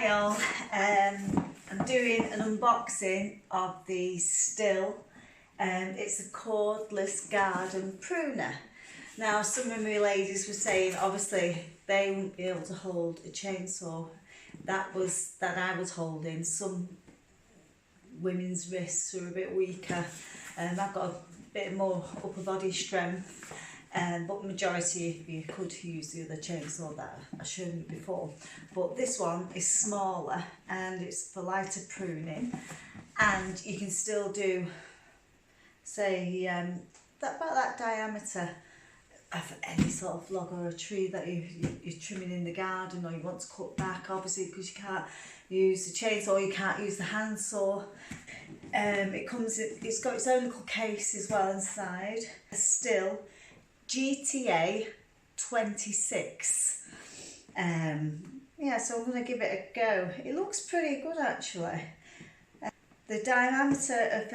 Hi all, I'm doing an unboxing of the Stihl. It's a cordless garden pruner. Now some of my ladies were saying obviously they wouldn't be able to hold a chainsaw that I was holding. Some women's wrists are a bit weaker, and I've got a bit more upper body strength. But majority of you could use the other chainsaw that I've shown you before. But this one is smaller and it's for lighter pruning, and you can still do, say, about that diameter of any sort of log or a tree that you're trimming in the garden, or you want to cut back, obviously, because you can't use the chainsaw, you can't use the handsaw. It's got its own little case as well inside. Stihl GTA 26. Yeah, so I'm going to give it a go. It looks pretty good actually. The diameter of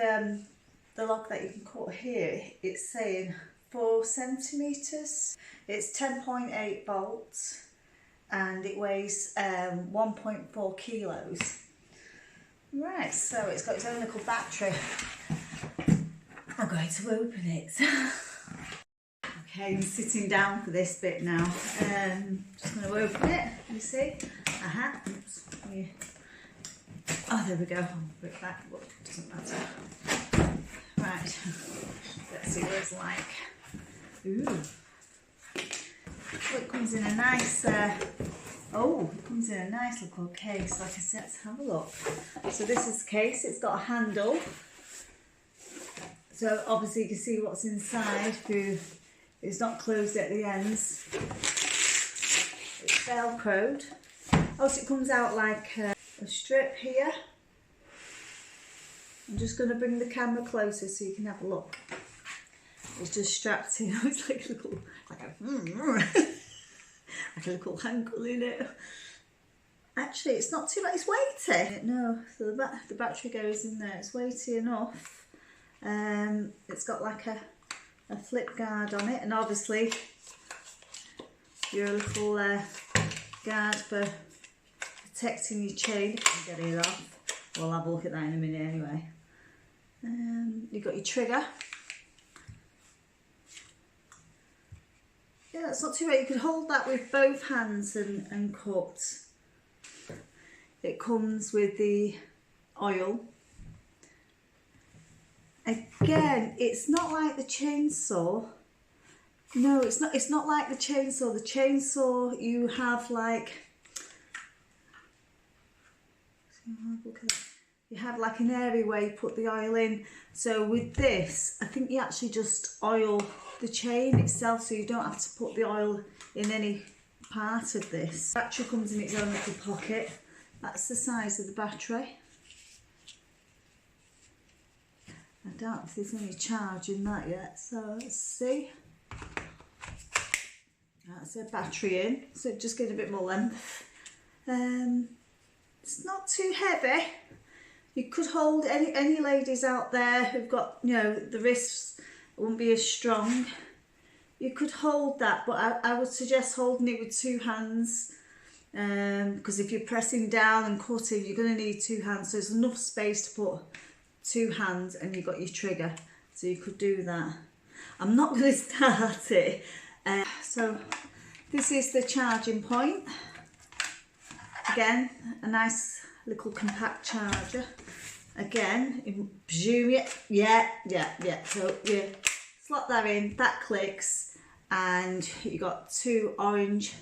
the log that you can cut here, it's saying 4 centimetres. It's 10.8 volts and it weighs 1.4 kilos. Right, so it's got its own little battery. I'm going to open it. Okay, I'm sitting down for this bit now. Just going to open it, you see. Oops. Yeah. Oh, there we go. I'll put it back, but it doesn't matter. Right, let's see what it's like. Ooh. Oh, it comes in a nice, it comes in a nice little case. Like I said, let's have a look. So this is the case. It's got a handle. So obviously you can see what's inside through. It's not closed at the ends. It's velcroed. Also, it comes out like a strip here. I'm just going to bring the camera closer so you can have a look. It's just strapped in. It's like a little, like a little handle in it. Actually, it's not too bad. It's weighty. No, so the battery goes in there. It's weighty enough. It's got like a flip guard on it, and obviously your little guard for protecting your chain if you can get it off. We'll have a look at that in a minute anyway. You've got your trigger. Yeah, that's not too bad. You could hold that with both hands and cut. It comes with the oil. Again, it's not like the chainsaw. No, it's not like the chainsaw. The chainsaw, you have like, you have like an area where you put the oil in. So with this, I think you actually just oil the chain itself, so you don't have to put the oil in any part of this. The battery comes in its own little pocket. That's the size of the battery. I doubt if there's any charge in that yet, so let's see. That's a battery in, so it just gets a bit more length. It's not too heavy. You could hold any ladies out there who've got, you know, the wrists won't be as strong. You could hold that, but I would suggest holding it with 2 hands, because if you're pressing down and cutting, you're going to need 2 hands. So there's enough space to put 2 hands, and you've got your trigger, so you could do that. I'm not going to start it. So this is the charging point. Again, a nice little compact charger. Again, zoom it. Yeah. So you slot that in, that clicks, and you got 2 orange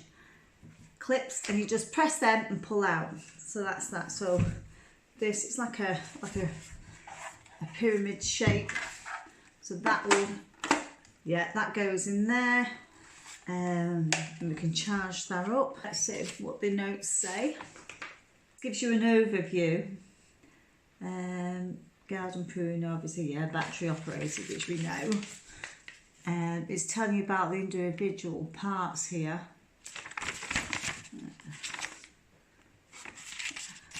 clips, and you just press them and pull out. So that's that. So this, it's like a pyramid shape, so that will, yeah, that goes in there, and we can charge that up. Let's see what the notes say. It gives you an overview. Garden Pruner, obviously, yeah, battery operated, which we know. It's telling you about the individual parts here.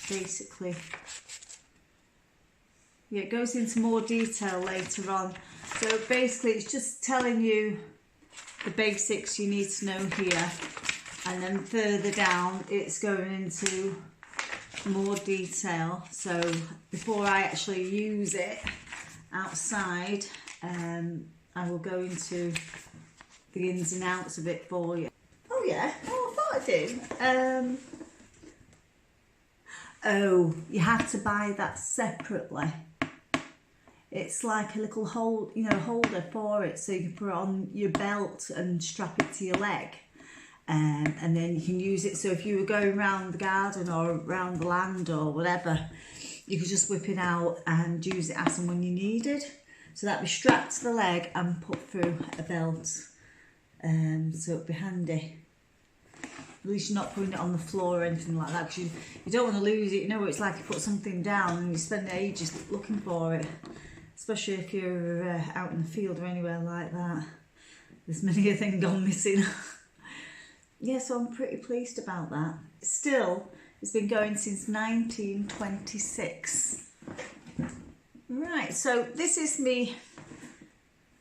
Basically, yeah, it goes into more detail later on. So basically it's just telling you the basics you need to know here, and then further down it's going into more detail. So before I actually use it outside, I will go into the ins and outs of it for you. Oh yeah, oh I thought I did. Oh, you have to buy that separately. It's like a little holder for it, so you can put it on your belt and strap it to your leg. And then you can use it, so if you were going around the garden or around the land or whatever, you could just whip it out and use it as and when you needed. So that'd be strapped to the leg and put through a belt, so it'd be handy. At least you're not putting it on the floor or anything like that, because you don't want to lose it. You know what it's like, you put something down and you spend ages looking for it, especially if you're out in the field or anywhere like that. There's many a thing gone missing. Yeah, so I'm pretty pleased about that. Stihl, it's been going since 1926. Right, so this is me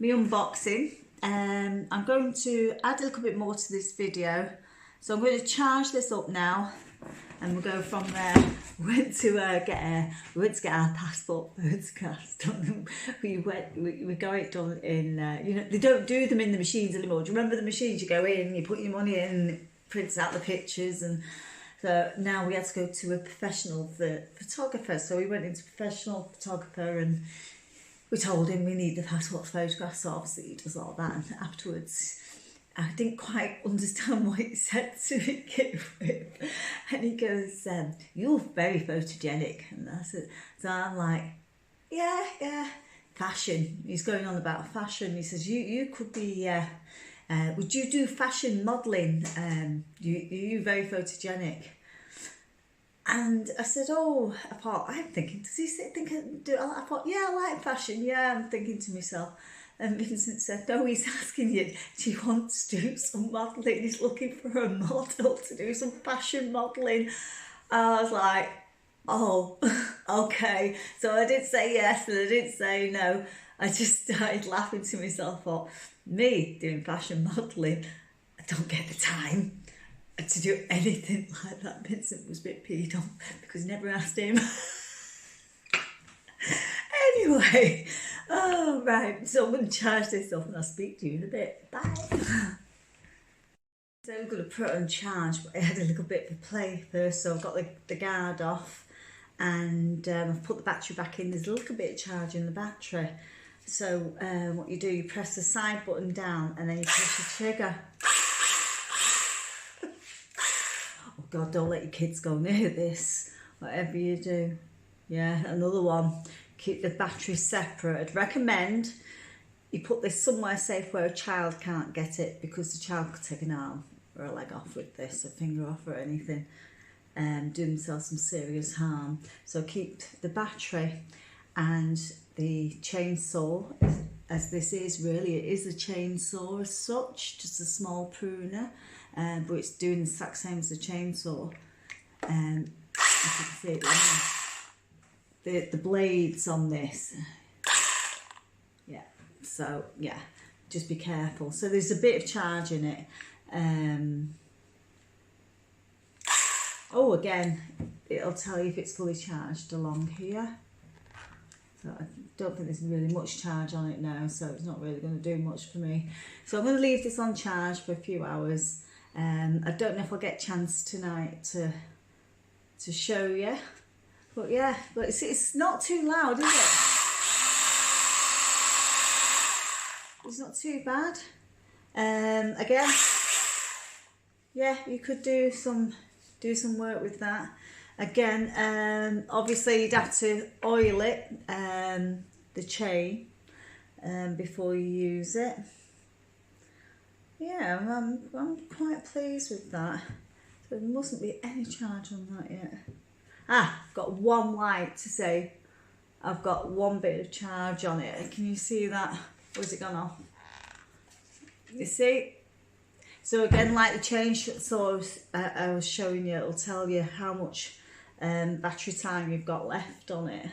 unboxing. I'm going to add a little bit more to this video. So I'm going to charge this up now, and we'll go from there. We went to get our passport photographs done. We got it done in, you know, they don't do them in the machines anymore. Do you remember the machines? You go in, you put your money in, it prints out the pictures, and so now we had to go to a professional photographer. So we went into a professional photographer and we told him we need the passport photographs. So obviously he does all that, and afterwards I didn't quite understand what he said to begin with. And he goes, you're very photogenic. And I said, so I'm like, yeah, fashion. He's going on about fashion. He says, you could be, would you do fashion modelling? You're very photogenic. And I said, oh, I'm thinking, does he think I do? I thought, yeah, I like fashion. Yeah, I'm thinking to myself. And Vincent said, no, he's asking you, do you want to do some modelling? He's looking for a model to do some fashion modelling. I was like, oh, okay. So I did say yes and I didn't say no. I just started laughing to myself. I thought, me doing fashion modelling, I don't get the time to do anything like that. Vincent was a bit peed off because he never asked him. Anyway, oh right, so I'm going to charge this off and I'll speak to you in a bit. Bye. So I'm going to put it on charge, but I had a little bit of play first, so I've got the guard off and I've put the battery back in. There's a little bit of charge in the battery. So what you do, you press the side button down and then you press the trigger. Oh God, don't let your kids go near this, whatever you do. Yeah, another one. Keep the battery separate. I'd recommend you put this somewhere safe where a child can't get it, because the child could take an arm or a leg off with this, a finger off or anything, and do themselves some serious harm. So keep the battery and the chainsaw, as this is really, it is a chainsaw as such, just a small pruner, but it's doing the exact same as the chainsaw. As you can see it, the blades on this, yeah, so yeah, just be careful. So there's a bit of charge in it. Oh, again, it'll tell you if it's fully charged along here. So I don't think there's really much charge on it now, so it's not really going to do much for me. So I'm going to leave this on charge for a few hours. I don't know if I'll get a chance tonight to show you. But yeah, but it's not too loud, is it? It's not too bad. Again, yeah, you could do some work with that. Again, obviously you'd have to oil it, the chain, before you use it. Yeah, I'm quite pleased with that. So there mustn't be any charge on that yet. I've got one light to say I've got one bit of charge on it. Can you see that? Or has it gone off? You see? So again, like the chainsaw I was showing you, it'll tell you how much battery time you've got left on it.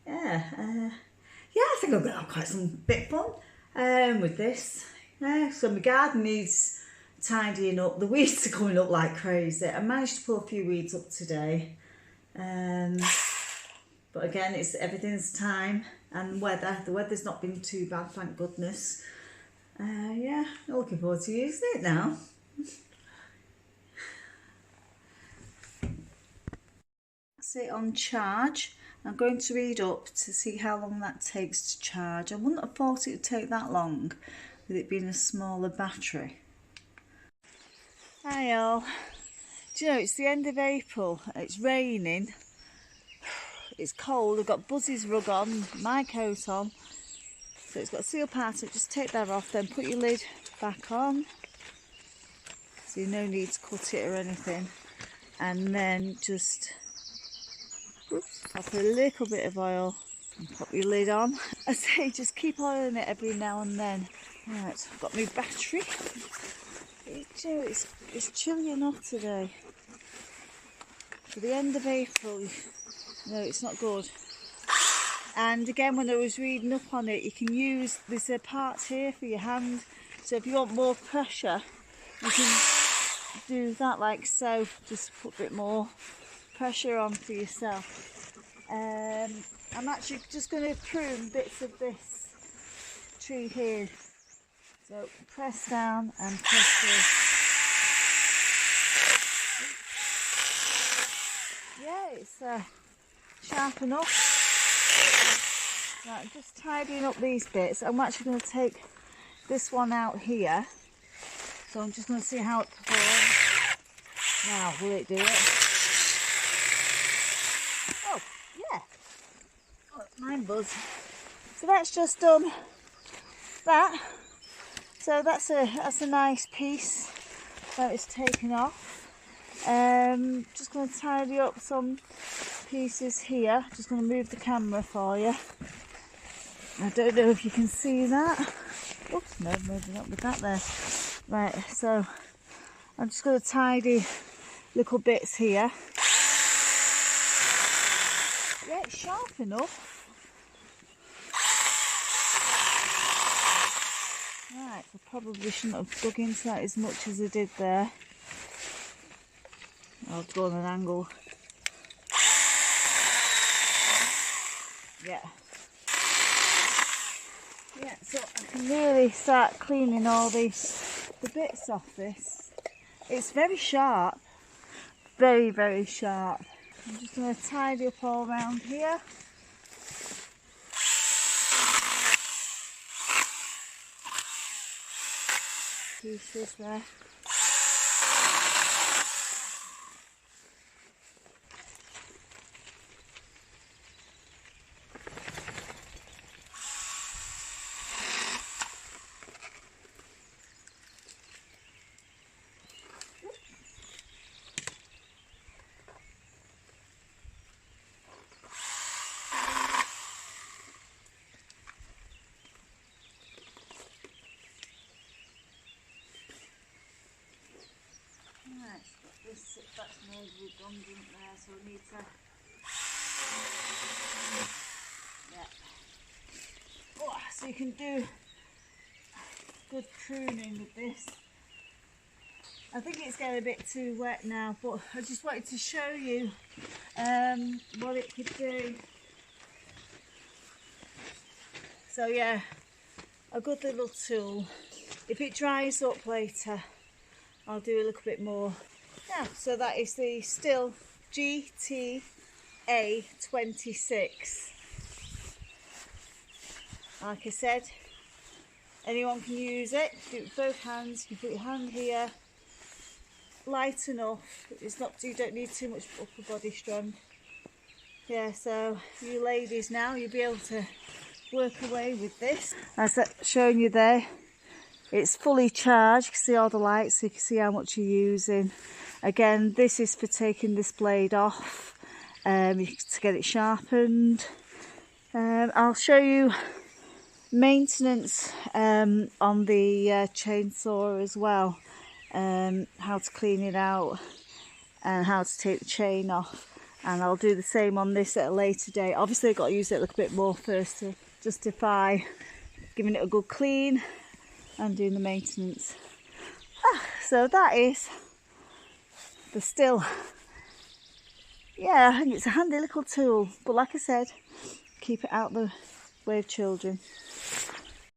Yeah, I think I'm going to have quite some bit fun with this. Yeah, so my garden needs tidying up. The weeds are coming up like crazy. I managed to pull a few weeds up today. But again, it's everything's time and weather. The weather's not been too bad, thank goodness. Yeah, I'm looking forward to using it now. That's it on charge. I'm going to read up to see how long that takes to charge. I wouldn't have thought it would take that long with it being a smaller battery. Hi all. Do you know, it's the end of April, it's raining, it's cold, I've got Buzzy's rug on, my coat on, so it's got a seal part, so just take that off, then put your lid back on, so you no need to cut it or anything, and then just pop a little bit of oil and pop your lid on. I say just keep oiling it every now and then. Right, I've got my battery. It's chilly enough today. For the end of April, no, it's not good. And again, when I was reading up on it, you can use, there's a part here for your hand. So if you want more pressure, you can do that like so. Just put a bit more pressure on for yourself. I'm actually just going to prune bits of this tree here. So press down and press this. Yeah, it's sharp enough. Right, I'm just tidying up these bits. I'm actually going to take this one out here. So I'm just going to see how it performs. Now, will it do it? Oh, yeah. Oh, mine buzz. So that's just done that. So that's a nice piece that is taken off. Just going to tidy up some pieces here. Just going to move the camera for you. I don't know if you can see that. Oops, no, maybe not with that there. Right, so I'm just going to tidy little bits here. Yeah, it's sharp enough. Right, I probably shouldn't have dug into that as much as I did there. I'll go on an angle. Yeah. Yeah, so I can really start cleaning all the bits off this. It's very sharp. Very, very sharp. I'm just going to tidy up all around here. Pieces there. That's made redundant there, so we need to, yeah. Oh, so you can do good pruning with this. I think it's getting a bit too wet now, but I just wanted to show you what it could do. So yeah, a good little tool. If it dries up later, I'll do a little bit more. Yeah, so that is the Stihl GTA 26. Like I said, anyone can use it. Do it with both hands. You put your hand here, light enough. It's not, you don't need too much upper body strength. Yeah, so you ladies now, you'll be able to work away with this. As I've shown you there, it's fully charged. You can see all the lights, so you can see how much you're using. Again, this is for taking this blade off to get it sharpened. I'll show you maintenance on the chainsaw as well, how to clean it out and how to take the chain off, and I'll do the same on this at a later date. Obviously I've got to use it a little bit more first to justify giving it a good clean and doing the maintenance. So that is the Stihl yeah, I think it's a handy little tool. But like I said, keep it out the way of children.